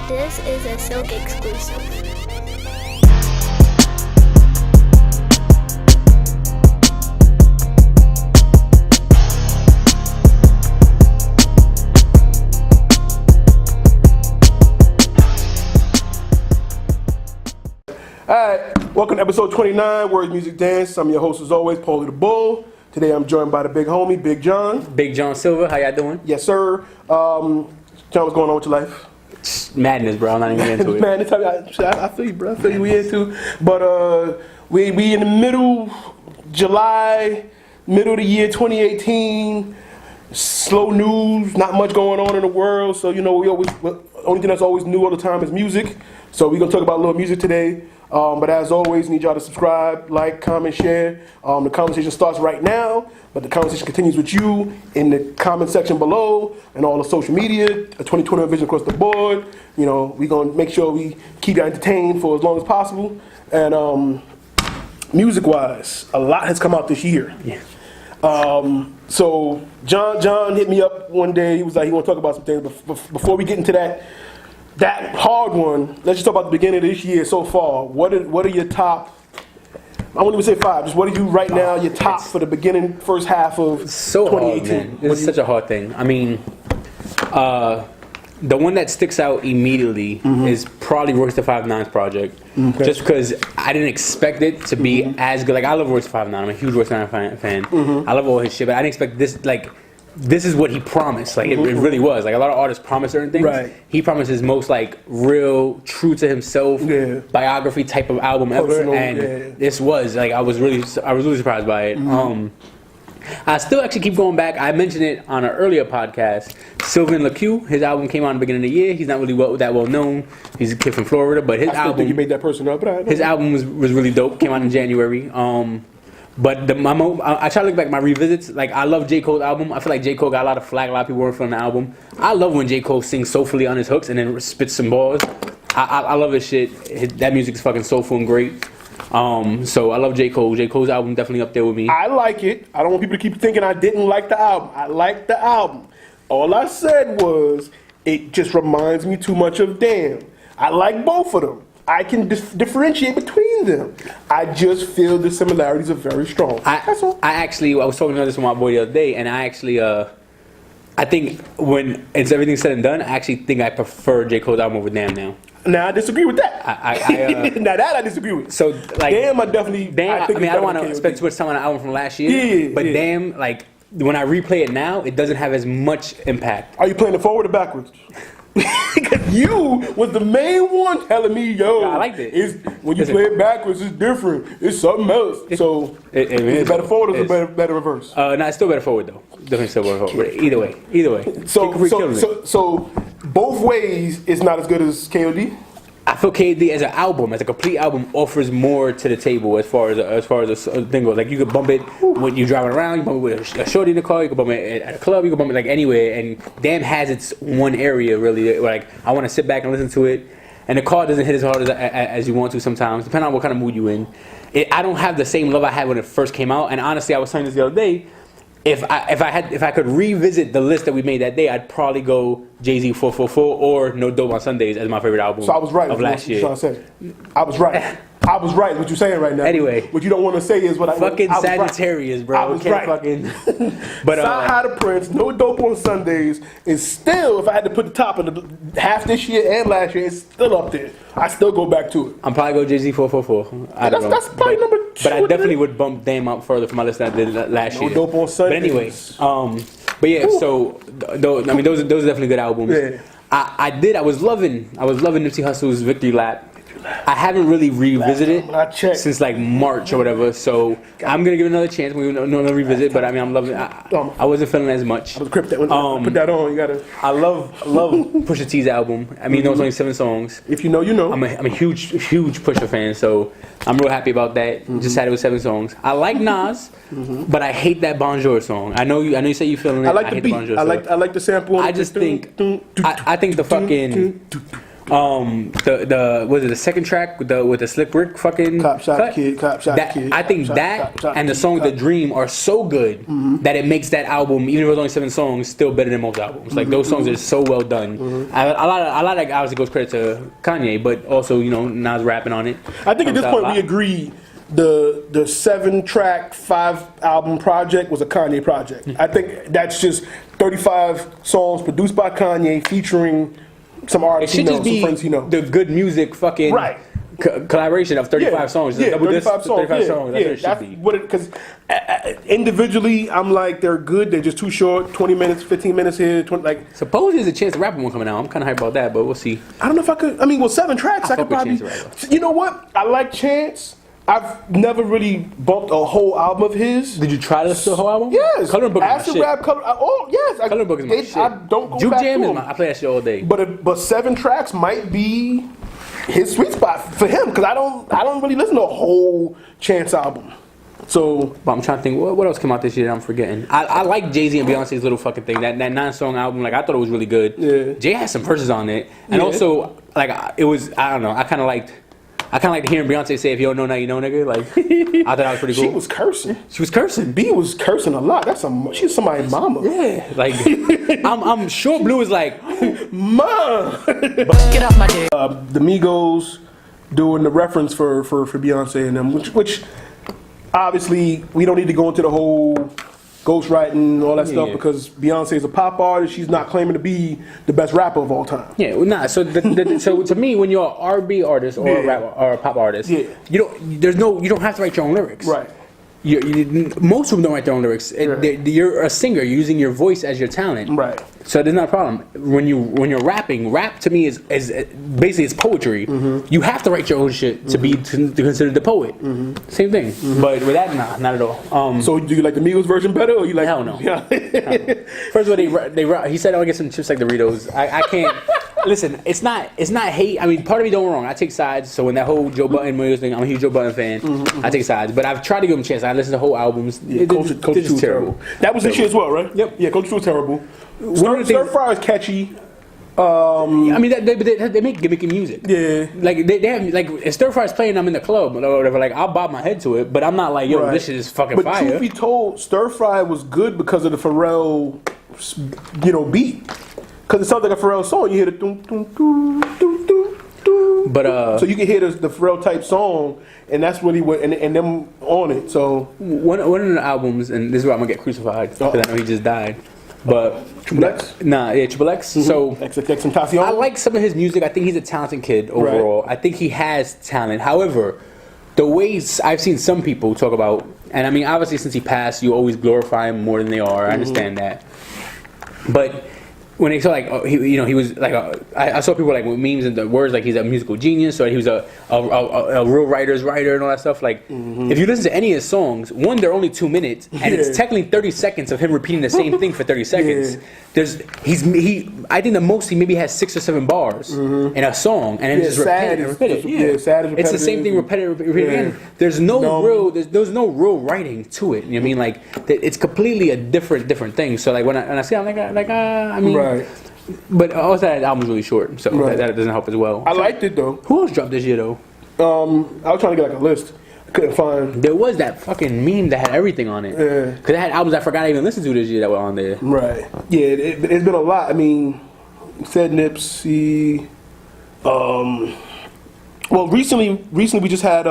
This is a Silk exclusive. Alright, welcome to episode 29, Words, Music, Dance. I'm your host as always, Paulie the Bull. Today I'm joined by the big homie, Big John. Big John Silver, how y'all doing? Yes, sir. John, what's going on with your life? Madness, bro. I'm not even into it. Madness, I feel you, bro. I feel you, we into. But we in the middle, July, middle of the year 2018. Slow news, not much going on in the world. So, you know, only thing that's always new all the time is music. So we're going to talk about a little music today. But as always, need y'all to subscribe, like, comment, share. The conversation starts right now, but the conversation continues with you in the comment section below and all the social media, a 2020 vision across the board. You know, we're going to make sure we keep you entertained for as long as possible. And music-wise, a lot has come out this year. Yeah. So John hit me up one day. He was like, he want to talk about some things. But before we get into that hard one, let's just talk about the beginning of this year so far. What are your top? I won't even say five. Just what are you right now? Your top for the beginning, first half of so 2018. Hard, man. It's such a hard thing. I mean, the one that sticks out immediately is probably Royce the 5'9's project. Okay. Just because I didn't expect it to be as good. Like, I love Royce the 5'9. I'm a huge Royce the 5'9 fan. I love all his shit, but I didn't expect this. Like, this is what he promised. Like, it really was. Like, a lot of artists promise certain things. Right. He promised his most, like, real, true to himself, biography type of album ever. And this was, like, I was really surprised by it. I still actually keep going back. I mentioned it on an earlier podcast. Sylvain LaCue, his album came out in the beginning of the year. He's not really that well known. He's a kid from Florida, but his album. I think you made that person up, but his album was really dope. Came out in January. But I try to look back at my revisits. Like, I love J. Cole's album. I feel like J. Cole got a lot of flack. A lot of people weren't feeling the album. I love when J. Cole sings soulfully on his hooks and then spits some bars. I love his shit. That music is fucking soulful and great. So I love J. Cole. J. Cole's album definitely up there with me. I like it. I don't want people to keep thinking I didn't like the album. I like the album. All I said was it just reminds me too much of Damn. I like both of them. I can differentiate between them. I just feel the similarities are very strong. That's all. I was talking about this with my boy the other day, and I think when it's everything said and done, I actually think I prefer J. Cole's album over Damn now. Now I disagree with that. Now that I disagree with. So like Damn, I definitely. Damn, I don't want to spend too much time on the album from last year. But Damn, like when I replay it now, it doesn't have as much impact. Are you playing it forward or backwards? Because you was the main one telling me, yo, I liked it. When you play it backwards, it's different. It's something else. So is it better forward or is it better reverse? No, it's still better forward though. Definitely still better forward. Either way. So both ways, it's not as good as KOD. I feel KD as an album, as a complete album, offers more to the table as far as a thing goes. Like, you could bump it when you're driving around, you bump it with a shorty in the car, you could bump it at a club, you could bump it like anywhere. And Damn has its one area really where, like, I want to sit back and listen to it. And the car doesn't hit as hard as you want to sometimes, depending on what kind of mood you're in. I don't have the same love I had when it first came out. And honestly, I was saying this the other day. If I could revisit the list that we made that day, I'd probably go Jay-Z 444 or No Dope on Sundays as my favorite album. So I was right of last year. I was right. I was right. What you're saying right now. Anyway, what you don't want to say is what I fucking Sagittarius, bro. I was right. But High to Prince, No Dope on Sundays is still, if I had to put the top of the half this year and last year, it's still up there. I still go back to it. I'm probably go Jay-Z 444. That's probably number two. But I definitely would bump Damn up further from my list than I did last year. No Dope on Sundays. But anyway, but yeah, so those are definitely good albums. Yeah. I was loving Nipsey Hussle's Victory Lap. I haven't really revisited since like March or whatever, so I'm gonna give it another chance. We're gonna revisit, but I mean, I'm loving. I wasn't feeling as much. I was put that on. You gotta. I love Pusha T's album. I mean, there's only 7 songs. If you know, you know. I'm a huge Pusha fan, so I'm real happy about that. Just had it with 7 songs. I like Nas, but I hate that Bonjour song. I know you say you feeling it. I like the beat. I like the sample. I just think I think the fucking. The was it the second track with the Slick Rick fucking Cop Shot cut? Kid, Cop Shot That, Kid. I think Cop that Shot, Cop Shot and the Kid, song Cop. The Dream are so good that it makes that album, even though it's only 7 songs, still better than most albums. Like those songs are so well done. A lot of obviously goes credit to Kanye, but also Nas rapping on it. I think at this point we agree the 7-track 5-album project was a Kanye project. I think that's just 35 songs produced by Kanye featuring some It artists should just be some friends the good music fucking Right. Collaboration of 35 songs. Yeah, Double 35 disc, songs. 35 yeah, songs. That's what it should be. what it because individually I'm like they're good. They're just too short. 20 minutes, 15 minutes here. 20, like Suppose there's a Chance the Rapper one coming out. I'm kind of hyped about that, but we'll see. I don't know if I could. I mean, well, 7 tracks. I could fuck with probably. Chance the Rapper. You know what? I like Chance. I've never really bumped a whole album of his. Did you try to listen to the whole album? Yes. Coloring Book is my Acid shit. Rap, yes. Coloring Book is my shit. I don't go Juke back Jam to is him. I play that shit all day. But 7 tracks might be his sweet spot for him because I don't really listen to a whole Chance album. So But I'm trying to think, what else came out this year that I'm forgetting? I like Jay-Z and Beyonce's little fucking thing. That 9-song album, like I thought it was really good. Yeah. Jay had some verses on it, and Yeah. also like it was I don't know. I kind of liked hearing Beyonce say, "If you don't know now, you know, nigga." Like I thought that was pretty cool. she was cursing. She was cursing. B was cursing a lot. She's somebody's mama. Yeah, like I'm sure Blue is like, Mom. Get off my dick. The Migos doing the reference for Beyonce and them, which obviously we don't need to go into the whole ghostwriting and all that stuff Yeah. because Beyonce is a pop artist. She's not claiming to be the best rapper of all time. yeah, well, nah. So so to me, when you're an R&B artist or a Yeah. rap or a pop artist, Yeah. you don't have to write your own lyrics. Right. Most of them don't write their own lyrics. You're a singer. You're using your voice as your talent. Right. So there's not a problem. When you're rapping, rap to me is basically it's poetry. Mm-hmm. You have to write your own shit to be considered the poet. Same thing. But with that, nah, not at all. So do you like the Migos version better, or you like? Hell no. Yeah. First of all, he said I want to get some chips like Doritos. I can't. Listen, it's not hate. I mean, part of me don't get me wrong. I take sides. So when that whole Joe Budden Migos thing, I'm a huge Joe Budden fan. I take sides, but I've tried to give him a chance. I listened to whole albums. Culture This 2 is was terrible. That was this year as well, right? Yep. Yeah, Culture 2 was terrible. One of the Stir things- Fry is catchy. I mean, they make gimmicky music. Yeah. Like they have like if Stir Fry's playing, I'm in the club or whatever. Like I'll bob my head to it, but I'm not like yo, Right. this shit is fucking But fire. truth be told, Stir Fry was good because of the Pharrell, beat. Because it sounds like a Pharrell song. You hear the doom doom doom doom doom doom. But So you can hear the Pharrell type song, and that's really what and them on it. So one of the albums, and this is where I'm gonna get crucified because I know he just died. But Triple X? Nah, yeah, Triple X. So XXX and Tentacion. I like some of his music. I think he's a talented kid overall. I think he has talent. However, the ways I've seen some people talk about, and I mean, obviously, since he passed, you always glorify him more than they are. I understand that. But when they saw like, he was like, I saw people like with memes and the words like he's a musical genius or he was a real writer's writer and all that stuff. Like, if you listen to any of his songs, one, they're only 2 minutes, and it's technically 30 seconds of him repeating the same thing for 30 seconds. I think the most he maybe has 6 or 7 bars in a song, and then just repeat it. Sad is It's the same thing repeated again. There's no real writing to it. You know what I mean? Like it's completely a different thing. So like when I see, I'm like I mean. Right. But also that album's really short, so Right. that doesn't help as well. I liked it though. Who else dropped this year though? I was trying to get like a list. I couldn't find. There was that fucking meme that had everything on it. Yeah. Cause it had albums I forgot I even listened to this year that were on there. Right. Yeah, it's been a lot. I mean, said Nipsey. Well, recently we just had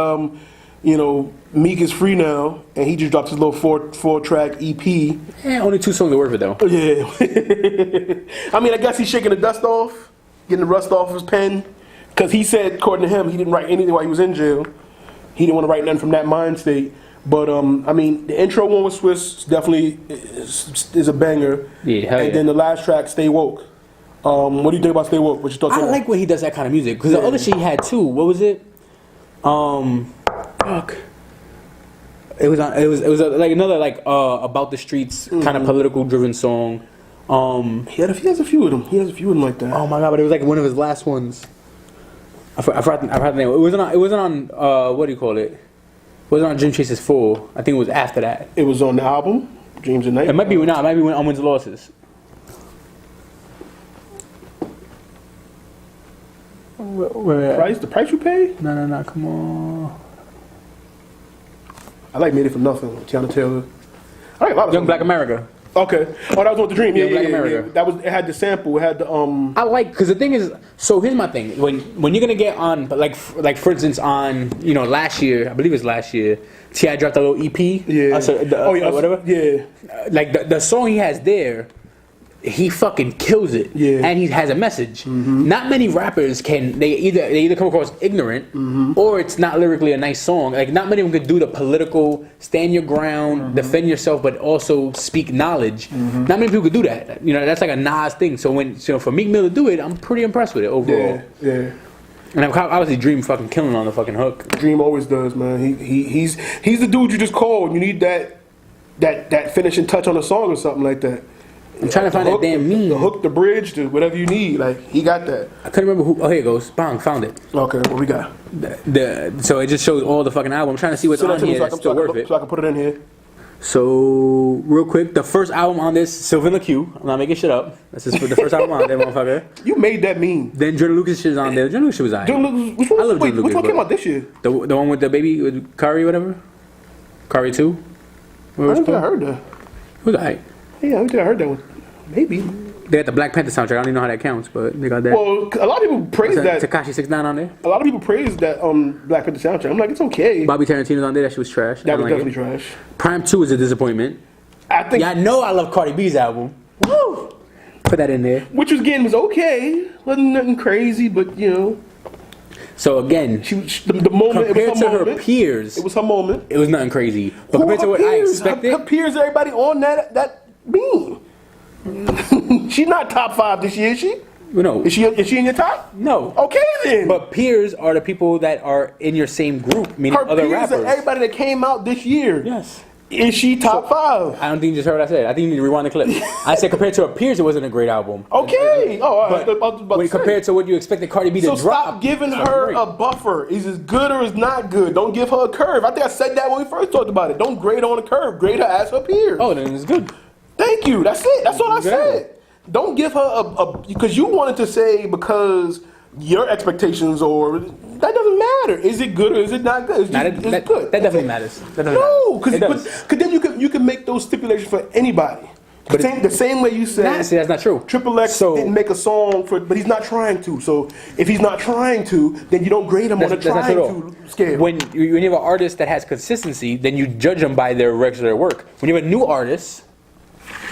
Meek is free now, and he just dropped his little four track EP. Yeah, only 2 songs are worth it though. Yeah. I mean, I guess he's shaking the dust off, getting the rust off his pen, because he said, according to him, he didn't write anything while he was in jail. He didn't want to write nothing from that mind state. But I mean, the intro one with Swiss definitely is a banger. Yeah, hell and yeah. then the last track, Stay Woke. What do you think about Stay Woke? What you thoughts I on that? like when he does that kind of music. Cause the other shit he had too. What was it? Fuck. It was like another like about the streets kind of political driven song. He has a few of them. He has a few of them like that. Oh my god! But it was like one of his last ones. I forgot the name. It wasn't on what do you call it? It wasn't on Jim Chase's Full. I think it was after that. It was on the album, Dreams and Night. It might be not. It might be on Wins and Losses. Where? The price you pay? No, come on. I like Made It From Nothing, Tiana Taylor. I like a lot of Young songs. Black America. Okay. Oh, that was With the Dream. Black America. That was. It had the sample. It had the I like, because the thing is, so here's my thing. When you're gonna get on, like for instance, on last year, I believe it's last year, T.I. dropped a little EP. Yeah. Whatever. Yeah. Like the song he has there, he fucking kills it. Yeah. And he has a message. Not many rappers can. They either come across ignorant, or it's not lyrically a nice song. Like not many of them could do the political, stand your ground, defend yourself, but also speak knowledge. Not many people could do that. That's like a Nas thing. So when for Meek Mill to do it, I'm pretty impressed with it overall. Yeah. And obviously Dream fucking killing on the fucking hook. Dream always does, man. He's the dude you just called. You need that finishing touch on a song or something like that. I'm trying to find that damn meme. The hook, the bridge, the whatever you need. Like he got that. I couldn't remember who. Oh, here it goes. Bang, found it. Okay, what we got? So it just shows all the fucking album. I'm trying to see what's on here that's still worth it. So I can put it in here. So real quick, the first album on this, Sylvan LaCue. I'm not making shit up. That's just the first album on there, motherfucker. You made that meme. Then Jordan Lucas shit is on there. Jordan Lucas shit was alright. Which one came out this year? The one with the baby with Kari, whatever. Kari 2. I don't think I heard that. It was alright. Yeah, I don't think I heard that one. Maybe. They got the Black Panther soundtrack. I don't even know how that counts, but they got that. Well, a lot of people praise that. Tekashi 6ix9ine on there. A lot of people praise that Black Panther soundtrack. I'm like, it's okay. Bobby Tarantino's on there. That shit was trash. That was definitely trash. Prime 2 is a disappointment. I think. Yeah, I know I love Cardi B's album. Woo! Put that in there. Which was okay. Wasn't nothing crazy, but So again, the moment compared it was her to moment. her peers, It was her moment. it was nothing crazy. But compared to what I expected, her peers, everybody on that beam. She's not top 5 this year, is she? no, Is she in your top? no. Okay then. But peers are the people that are in your same group, meaning her other peers rappers. are everybody that came out this year. Yes. Is she top 5? I don't think you just heard what I said. I think you need to rewind the clip. I said compared to her peers, it wasn't a great album. Okay. Oh, all right. But when compared to what you expected Cardi B to So drop, stop giving it's not her great. a buffer. Is it good or is not good? Don't give her a curve. I think I said that when we first talked about it. Don't grade her on a curve. Grade her as her peers. Oh, then it's good. Thank you. That's it. That's all I Good. said. Don't give her a because you wanted to say because your expectations or that doesn't matter. Is it good or is it not good? It's, it's good. That definitely matters. No, because it then you can make those stipulations for anybody. But the same way you said. See, that's not true. Triple X didn't make a song but he's not trying to. So if he's not trying to, then you don't grade him on a trying to scale. When you have an artist that has consistency, then you judge them by their regular work. When you have a new artist,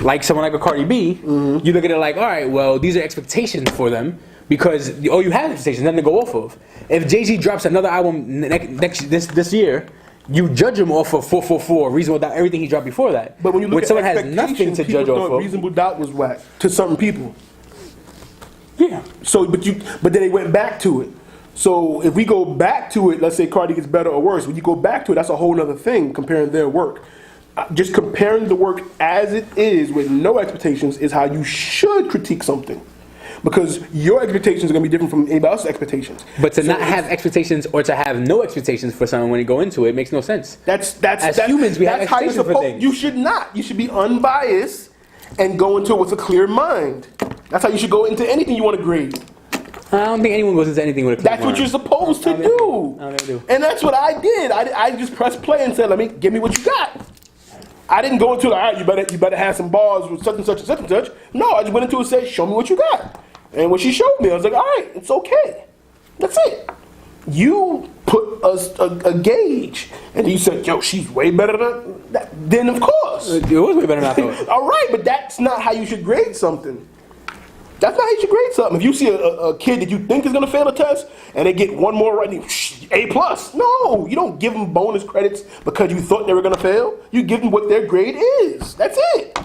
like someone like a Cardi B, you look at it like, all right, well, these are expectations for them because you have expectations, nothing to go off of. If Jay-Z drops another album this year, you judge him off of 444, Reasonable Doubt, everything he dropped before that. But when you look at someone has nothing to judge off of, Reasonable Doubt was whack to certain people. yeah. So, but then they went back to it. So if we go back to it, let's say Cardi gets better or worse. When you go back to it, that's a whole other thing comparing their work. Just comparing the work as it is with no expectations is how you should critique something. Because your expectations are going to be different from anybody else's expectations. But to not have expectations or to have no expectations for someone when you go into it makes no sense. That's humans, we have that's how you're expectations for things. You should not. You should be unbiased and go into it with a clear mind. That's how you should go into anything you want to grade. I don't think anyone goes into anything with a clear That's what mind. you're supposed to do. I don't do. And that's what I did. I just pressed play and said, give me what you got. I didn't go into it, all right, you better have some bars with such and such and such and such. No, I just went into it and said, show me what you got. And when she showed me, I was like, all right, it's okay. That's it. You put a gauge, and you said, yo, she's way better than that. Then, of course. It was way better than I thought. All right, but that's not how you should grade something. That's not how you should grade something. If you see a kid that you think is going to fail a test, and they get one more right, A+. No, you don't give them bonus credits because you thought they were going to fail. You give them what their grade is. That's it.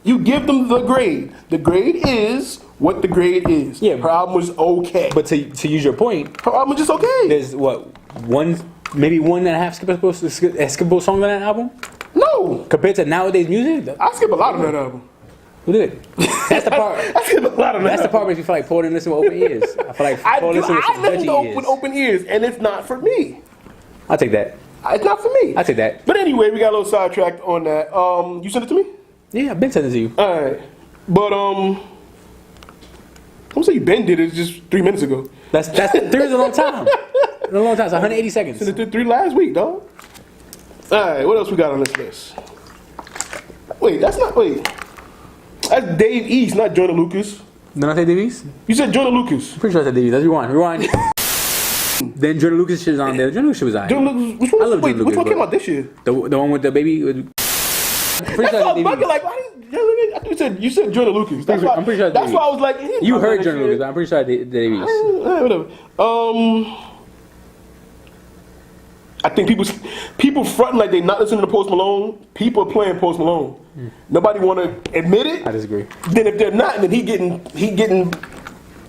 You give them the grade. The grade is what the grade is. Yeah. Her album was okay. But to use your point, her album was just okay. there's maybe 1.5 skippable songs on that album? No. Compared to nowadays music? I skip a lot of that album. Who did? That's the part. I skip a lot of that. That's the part makes me feel like Paul didn't listen with open ears. I feel like Paul listened with some listen judgy ears. with open ears, and it's not for me. I'll take that. It's not for me. I'll take that. But anyway, we got a little sidetracked on that. You sent it to me? Yeah, I've been sending it to you. All right. But I'm saying you Ben did it just 3 minutes ago. That's 3 is a long time. A long time. It's 180 seconds. So they did 3 last week, dog. All right, what else we got on this list? Wait, that's Dave East, not Jonah Lucas. Did I say Dave East? You said Jonah Lucas. I'm pretty sure I said Dave East. Let's rewind. Then Jordan Lucas shit is on there. Jordan Lucas shit was alright. Jonah Lucas, which one came out this year? The one with the baby. Pretty sure I was bugging, like, why didn't I thought you said Jonah Lucas. I'm pretty sure that's why I was like, you heard Jordan Lucas. I'm pretty sure I did Dave East. Whatever. I think people fronting like they not listening to Post Malone. People are playing Post Malone. Nobody want to admit it. I disagree. Then if they're not, then he getting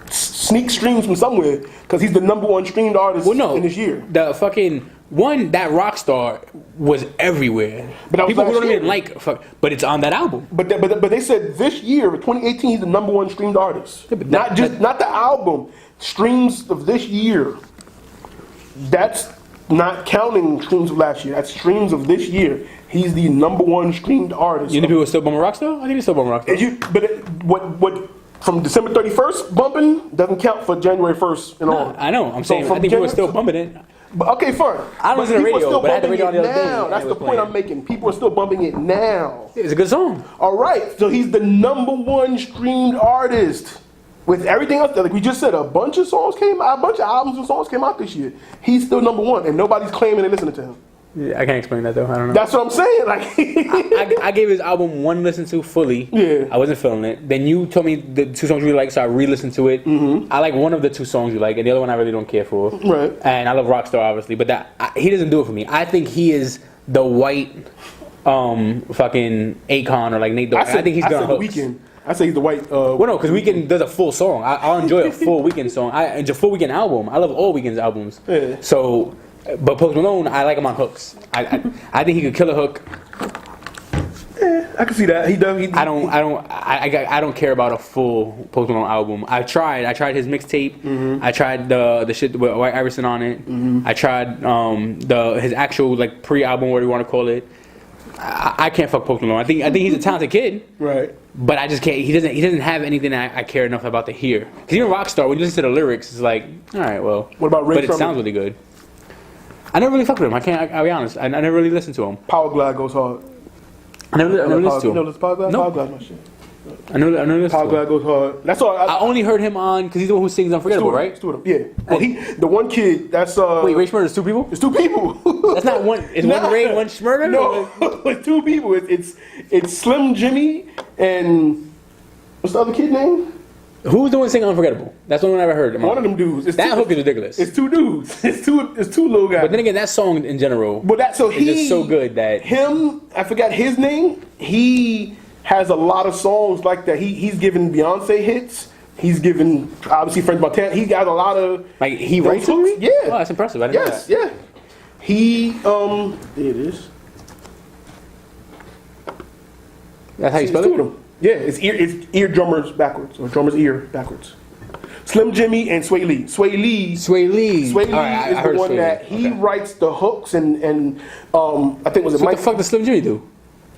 sneak streams from somewhere because he's the #1 streamed artist in this year. The fucking one that Rockstar was everywhere. But people who don't even but it's on that album. But they said this year, 2018, he's the #1 streamed artist. Yeah, not the album. Streams of this year. That's not counting streams of last year. That's streams of this year. He's the #1 streamed artist. You think people are still bumping Rockstar? I think they're still bumping Rockstar. What from December 31st bumping doesn't count for January 1st and on. I know. I'm saying I think people are still bumping it. But, okay, fine. I don't listen to radio, but I had the radio on the other day. That's the point I'm making. People are still bumping it now. It's a good song. All right. So he's the #1 streamed artist. With everything else, like we just said, a bunch of albums and songs came out this year. He's still #1, and nobody's claiming and listening to him. Yeah, I can't explain that though. I don't know. That's what I'm saying. Like, I gave his album one listen to fully. Yeah. I wasn't feeling it. Then you told me the 2 songs you really like, so I re-listened to it. Mm-hmm. I like one of the 2 songs you like, and the other one I really don't care for. Right. And I love Rockstar, obviously, but he doesn't do it for me. I think he is the white, fucking Akon or like Nate Dogg. I think he's done hooks. Weekend. I say he's the white. Well, no, because Weeknd does a full song. I'll enjoy a full Weeknd song. It's a full Weeknd album. I love all Weeknd's albums. Yeah. So, but Post Malone, I like him on hooks. I think he could kill a hook. I can see that. He does. I don't care about a full Post Malone album. I tried his mixtape. Mm-hmm. I tried the shit with White Iverson on it. Mm-hmm. I tried his actual like pre-album, whatever you want to call it. I can't fuck Post Malone. I think he's a talented kid. Right. But I just can't. He doesn't have anything that I care enough about to hear. Because even Rockstar, when you listen to the lyrics, it's like, all right, well. What about Ray? But it sounds really good. I never really fucked with him. I'll be honest. I never really listened to him. Power Glide goes hard. I never listened to him. You know this Power Glide? No. Power Glide, my shit. I know this. Power Glide goes hard. That's all. I only heard him on because he's the one who sings Unforgettable, right? Yeah. Well, the one kid. That's Wait, Ray Schmurder's 2 people? It's 2 people. That's not one. Is one Ray, one Schmurder? No, it's 2 people. It's Slim Jimmy and what's the other kid name? Who's the one singing Unforgettable? That's the one I ever heard. One of them dudes. That hook is ridiculous. It's 2 dudes. It's two little guys. But then again, that song in general. But is just so good that I forgot his name. He has a lot of songs like that. He's given Beyonce hits. He's given obviously French Montana. He got a lot of like he writes hooks. Yeah. Oh, that's impressive. I didn't know that. Yeah. He there it is. That's how you spell it? Yeah, it's ear drummers backwards, or drummer's ear backwards. Slim Jimmy and Sway Lee. Sway Lee is the one that he writes the hooks and I think was it Mike. What the fuck does Slim Jimmy do?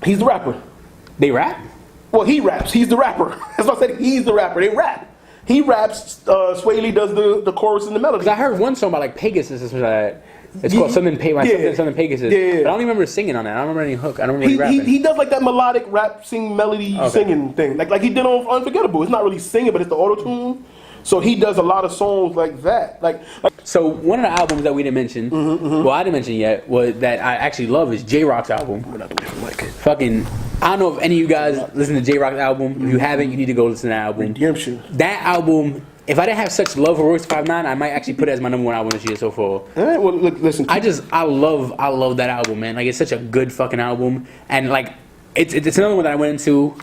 He's the rapper. They rap? Well, he raps. He's the rapper. That's what I said. He's the rapper. They rap. He raps. Sway Lee does the chorus and the melody. Because I heard one song about like Pegasus or something like that. It's called something Pegasus. Yeah. But I don't remember singing on that. I don't remember any hook. I don't remember rapping. He does like that melodic rap, melody singing thing. Like he did on Unforgettable. It's not really singing, but it's the auto-tune. So he does a lot of songs like that. So one of the albums that we didn't mention, well I didn't mention yet, was that I actually love is J-Rock's album. Fucking, I don't know if any of you guys listen to J-Rock's album. If you haven't, you need to go listen to that album. Redemption. That album, if I didn't have such love for Royce 5'9", I might actually put it as my #1 album this year so far. All right, well, look, listen. I love that album, man. Like, it's such a good fucking album. And, like, it's another one that I went into,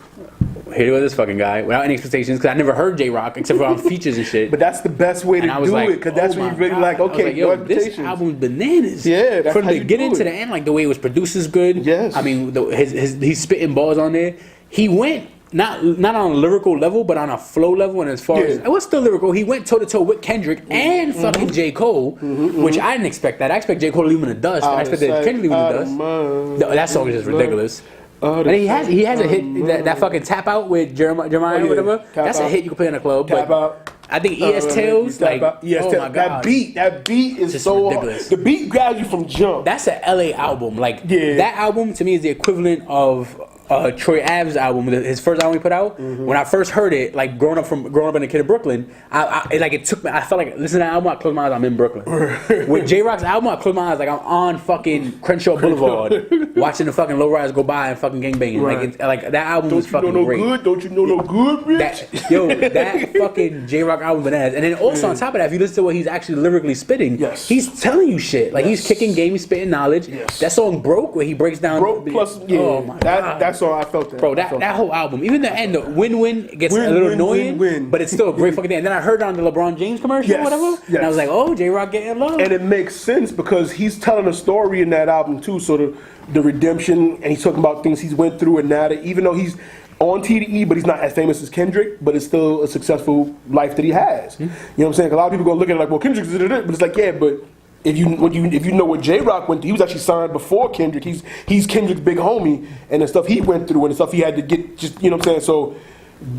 here was this fucking guy, without any expectations, because I never heard J-Rock, except for on features and shit. But that's the best way to do it, because that's when you really like, okay, yo, this album's bananas. Yeah, that's from how the you beginning do to the end, like, the way it was produced is good. Yes. I mean, he's spitting balls on there. He went... Not on a lyrical level, but on a flow level, and as far as it was still lyrical, he went toe to toe with Kendrick and fucking J. Cole, which I didn't expect that. I expect J. Cole to leave him in the dust. I expected Kendrick to leave him in the dust. That song is just ridiculous. And he has a hit that fucking Tap Out with Jeremiah or whatever. That's a hit you can play in a club. But I think ES Tales, like, oh my god, that beat is just so ridiculous. The beat grabs you from jump. That's an LA album. Like that album to me is the equivalent of Troy Ave's album, his first album he put out. When I first heard it, like growing up in a kid in Brooklyn, it took me. I felt like listening to that album, I closed my eyes, I'm in Brooklyn. With J Rock's album, I closed my eyes, like I'm on fucking Crenshaw Boulevard, watching the fucking lowriders go by and fucking gangbanging. Right. Like that album was fucking great. Don't you know no good, bitch? That fucking J Rock album bananas. And then also on top of that, if you listen to what he's actually lyrically spitting, he's telling you shit. Like he's kicking game, he's spitting knowledge. That song Broke, where he breaks down. Broke plus, oh my god. That song, I felt that. Bro, that whole album, even the end, the win-win gets a little annoying, but it's still a great fucking thing. And then I heard it on the LeBron James commercial or whatever, and I was like, oh, J-Rock getting love. And it makes sense because he's telling a story in that album too, so the redemption, and he's talking about things he's went through, and now that even though he's on TDE, but he's not as famous as Kendrick, but it's still a successful life that he has. You know what I'm saying? A lot of people gonna look at it like, well, Kendrick's but it's like, yeah, but if you know what J Rock went through, he was actually signed before Kendrick. He's Kendrick's big homie, and the stuff he went through and the stuff he had to get, just you know what I'm saying. So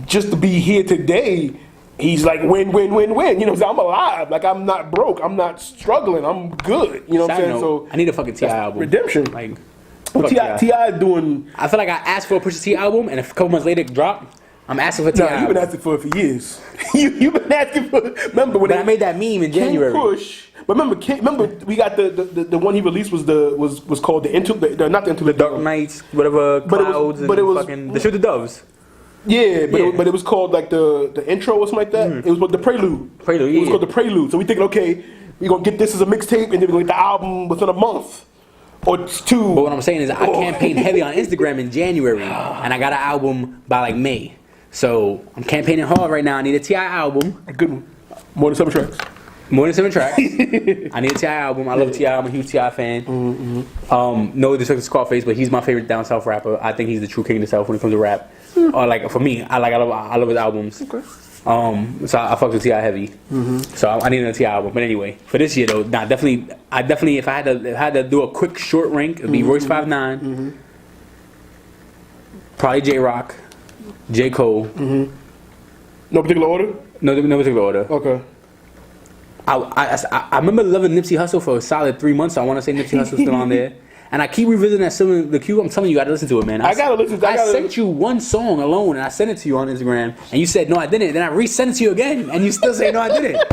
just to be here today, he's like win. You know what I'm saying? I'm alive. Like I'm not broke. I'm not struggling. I'm good. You know what I'm saying? So I need a fucking T.I. album. Redemption. Like T.I. doing. I feel like I asked for a Pusha T album, and a couple months later it dropped. I'm asking for T.I. Nah, you've been asking for it for years. You've been asking for. Remember when I made that meme in January. Push. But remember, we got the one he released was called the Dark Nights, whatever, clouds, but it was fucking the Shoot the Doves. Yeah, but it was called like the intro or something like that. It was called the Prelude. It was called the Prelude. So we thinking, okay, we gonna get this as a mixtape, and then we gonna get the album within a month or two. But what I'm saying is, I campaigned heavy on Instagram in January, and I got an album by like May. So I'm campaigning hard right now. I need a T.I. album. A good one. More than 7 tracks. More than 7 tracks. I need a T.I. album. I love T.I. I'm a huge T.I. fan. No disrespect to Scarface, but he's my favorite down south rapper. I think he's the true king of the south when it comes to rap. Or like for me, I love his albums. Okay. So I fuck with T.I. heavy. So I need a T.I. album. But anyway, for this year though, definitely if I had to do a quick short rank, it'd be Royce 5'9", probably J Rock, J Cole. No particular order. No particular order. Okay. I remember loving Nipsey Hussle for a solid 3 months. So I want to say Nipsey Hussle's still on there. And I keep revisiting that Silver the Q. I'm telling you, you got to listen to it, man. I got to listen to it. I sent you one song alone, and I sent it to you on Instagram, and you said, no, I didn't. Then I resent it to you again, and you still say, no, I didn't.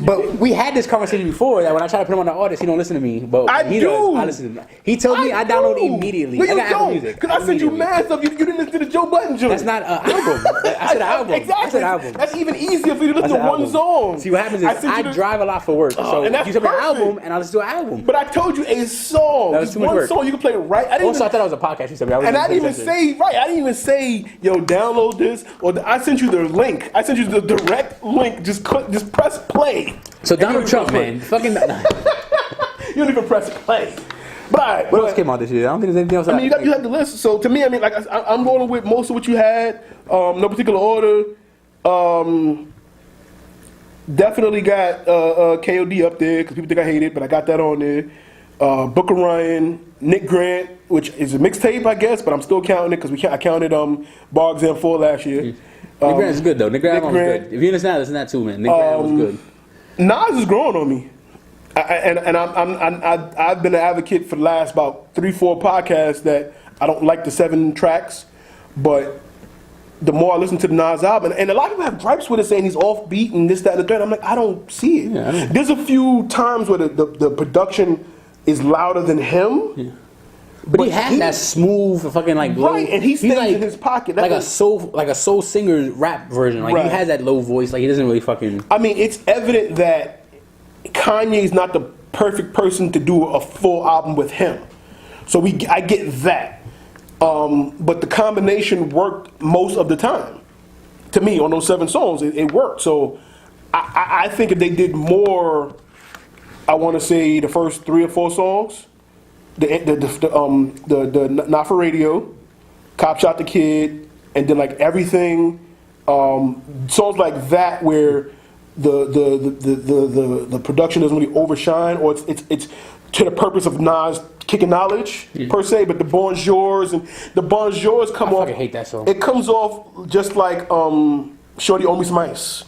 But we had this conversation before that when I try to put him on the artist, he don't listen to me. But I do. I listen to him. He told me I download immediately. No, you don't. Because I sent you mad stuff. You didn't listen to the Joe Budden joint. That's not an album. I said album. Exactly. I said album. That's even easier for you to listen to one song. See, what happens is I drive a lot for work. So and that's you send me an perfect. album, and I listen to an album. But I told you a song. That was too much one work. song you can play right. I thought it was a podcast. You said me. I didn't even say, yo, download this. Or I sent you the link. I sent you the direct link. Just press play. So Donald Trump, man, fucking. You don't even press play. But all right, what else came out this year? I don't think there's anything else. I mean, you have the list. So to me, I mean, like I'm rolling with most of what you had. No particular order. Definitely got KOD up there because people think I hate it, but I got that on there. Booker Ryan, Nick Grant, which is a mixtape, I guess, but I'm still counting it because I counted Boggs and 4 last year. Nick Grant is good though. Nick Grant was good. If you understand, listen to that too, man. Nick Grant was good. Nas is growing on me, I've been an advocate for the last about 3-4 podcasts that I don't like the 7 tracks, but the more I listen to the Nas album, and a lot of people have gripes with it saying he's offbeat and this, that, and the third. I'm like, I don't see it. Yeah, there's a few times where the production is louder than him. Yeah. But he has that smooth fucking like low, right, and he stays like, in his pocket. Like a soul singer rap version. Like he has that low voice. Like he doesn't really fucking. I mean, it's evident that Kanye's not the perfect person to do a full album with him. So I get that. But the combination worked most of the time. To me, on those 7 songs, it worked. So I think if they did more, I want to say the first 3 or 4 songs. The Not For Radio, Cop Shot the Kid, and then like everything, songs like that where the production doesn't really overshine, or it's to the purpose of Nas kicking knowledge per se. But the Bonjours come off. I fucking hate that song. It comes off just like Shorty Owe Me Some Ice.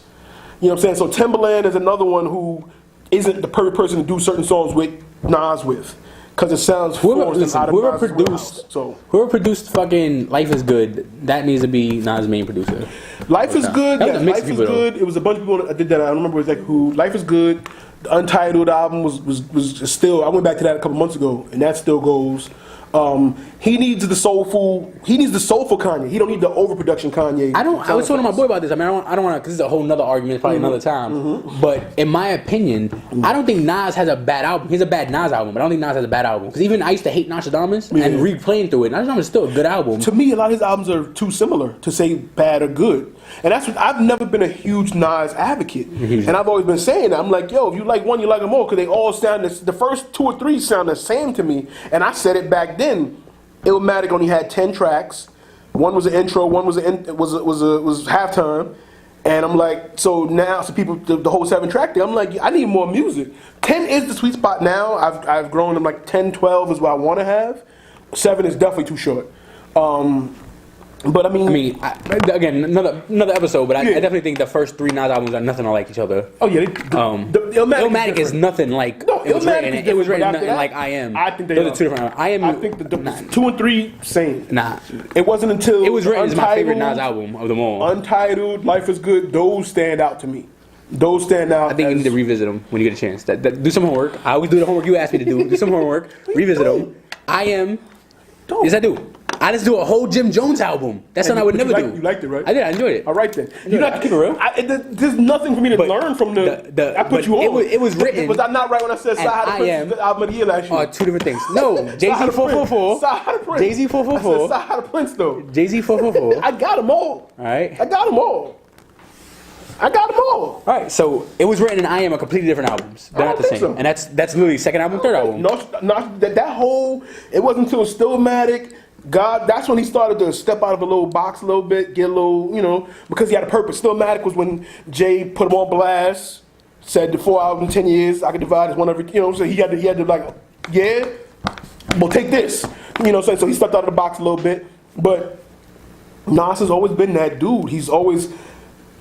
You know what I'm saying? So Timbaland is another one who isn't the perfect person to do certain songs with Nas with. Because it sounds forced and out of Nas's wheelhouse. Whoever produced fucking Life is Good, that needs to be Nas' main producer. Life is Good. Yeah, Life is Good. It was a bunch of people that did that. I don't remember exactly who. Life is Good. The Untitled album was still. I went back to that a couple months ago, and that still goes. He needs the soulful Kanye. He don't need the overproduction Kanye. I was talking to my boy about this. I mean, I don't want to, because it's a whole nother argument, probably another time. But in my opinion, I don't think Nas has a bad album. He's a bad Nas album, but I don't think Nas has a bad album. Because even I used to hate Nostradamus and replaying through it. Nostradamus is still a good album. To me, a lot of his albums are too similar to say bad or good. And that's what I've never been a huge Nas advocate. And I've always been saying that. I'm like, yo, if you like one, you like them all, because they all sound, the first 2 or 3 sound the same to me. And I said it back then. Illmatic only had 10 tracks. One was an intro, one was halftime. And I'm like, so now, so people, the whole 7-track thing, I'm like, I need more music. 10 is the sweet spot now. I've grown them like 10, 12 is what I want to have. 7 is definitely too short. But I mean, again, another episode. But I definitely think the first 3 Nas albums are nothing like each other. Oh yeah, Illmatic is nothing like. No, it was written nothing like I Am. I think those are 2 different. I think the 2 and 3 same. Nah, it wasn't until it was written as my favorite Nas album of them all. Untitled, Life is Good. Those stand out to me. Those stand out. I think you need to revisit them when you get a chance. Do some homework. I always do the homework you asked me to do. Do some homework. Revisit them. I Am. Yes, I do. I just do a whole Jim Jones album. That's something I would never do. You liked it, right? I did. I enjoyed it. All right then. You not keep it real. There's nothing for me to learn from the. I put you on. It was written. Was I not right when I said Sahara Prince is the album of the year last year? 2 different things. No, Jay-Z 444. Sahara Prince. Jay-Z 444. I said Sahara Prince though. Jay-Z 444. I got them all. All right. I got them all. All right, so it was written in I Am a completely different albums. They're not the same. So. And that's literally second album, third album. That whole, it wasn't until Stillmatic, God, that's when he started to step out of a little box a little bit, get a little, because he had a purpose. Stillmatic was when Jay put him on blast, said the 4 albums in 10 years, I could divide as one every, so he had to like, yeah, well take this. So he stepped out of the box a little bit. But Nas has always been that dude. He's always